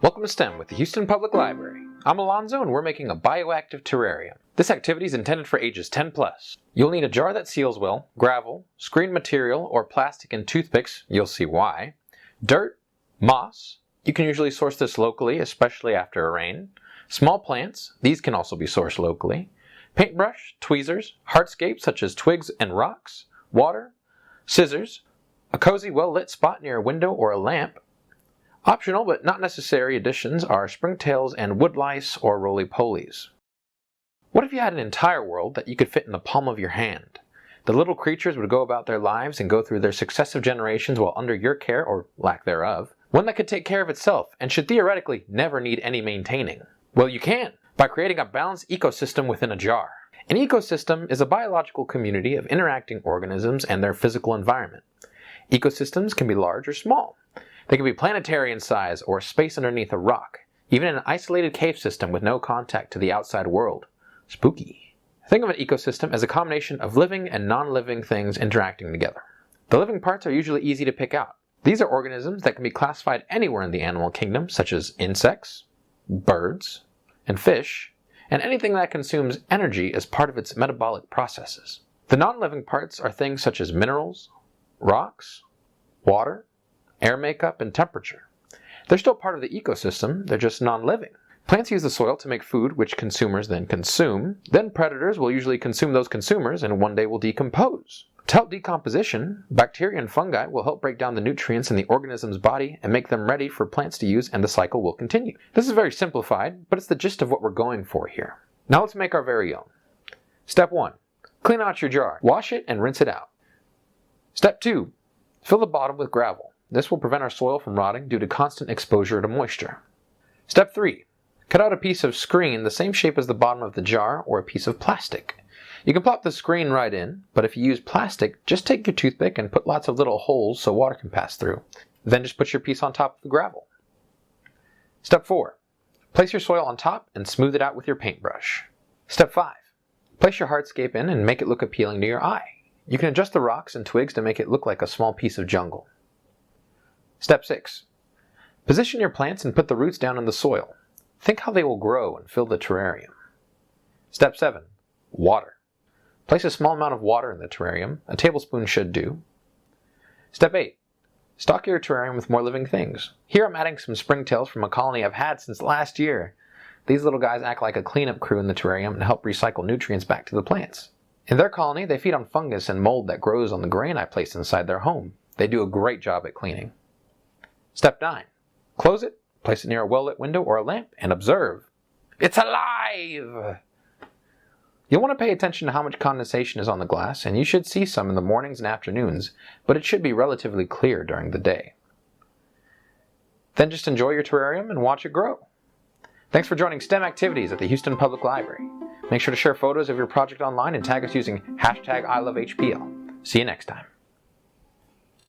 Welcome to STEM with the Houston Public Library. I'm Alonso and we're making a bioactive terrarium. This activity is intended for ages 10 plus. You'll need a jar that seals well, gravel, screen material, or plastic and toothpicks, you'll see why, dirt, moss, you can usually source this locally, especially after a rain, small plants, these can also be sourced locally, paintbrush, tweezers, hardscapes such as twigs and rocks, water, scissors, a cozy well-lit spot near a window or a lamp. Optional but not necessary additions are springtails and woodlice or roly-polies. What if you had an entire world that you could fit in the palm of your hand? The little creatures would go about their lives and go through their successive generations while under your care, or lack thereof. One that could take care of itself and should theoretically never need any maintaining. Well, you can, by creating a balanced ecosystem within a jar. An ecosystem is a biological community of interacting organisms and their physical environment. Ecosystems can be large or small. They can be planetary in size or space underneath a rock, even in an isolated cave system with no contact to the outside world. Spooky. Think of an ecosystem as a combination of living and non-living things interacting together. The living parts are usually easy to pick out. These are organisms that can be classified anywhere in the animal kingdom, such as insects, birds, and fish, and anything that consumes energy as part of its metabolic processes. The non-living parts are things such as minerals, rocks, water, air makeup, and temperature. They're still part of the ecosystem, they're just non-living. Plants use the soil to make food, which consumers then consume. Then predators will usually consume those consumers and one day will decompose. To help decomposition, bacteria and fungi will help break down the nutrients in the organism's body and make them ready for plants to use, and the cycle will continue. This is very simplified, but it's the gist of what we're going for here. Now let's make our very own. Step 1. Clean out your jar. Wash it and rinse it out. Step 2. Fill the bottom with gravel. This will prevent our soil from rotting due to constant exposure to moisture. Step 3. Cut out a piece of screen the same shape as the bottom of the jar or a piece of plastic. You can plop the screen right in, but if you use plastic, just take your toothpick and put lots of little holes so water can pass through. Then just put your piece on top of the gravel. Step 4. Place your soil on top and smooth it out with your paintbrush. Step 5. Place your hardscape in and make it look appealing to your eye. You can adjust the rocks and twigs to make it look like a small piece of jungle. Step 6. Position your plants and put the roots down in the soil. Think how they will grow and fill the terrarium. Step 7. Water. Place a small amount of water in the terrarium. A tablespoon should do. Step 8. Stock your terrarium with more living things. Here I'm adding some springtails from a colony I've had since last year. These little guys act like a cleanup crew in the terrarium and help recycle nutrients back to the plants. In their colony, they feed on fungus and mold that grows on the grain I placed inside their home. They do a great job at cleaning. Step 9. Close it, place it near a well-lit window or a lamp, and observe. It's alive! You'll want to pay attention to how much condensation is on the glass, and you should see some in the mornings and afternoons, but it should be relatively clear during the day. Then just enjoy your terrarium and watch it grow. Thanks for joining STEM activities at the Houston Public Library. Make sure to share photos of your project online and tag us using #ILoveHPL. See you next time.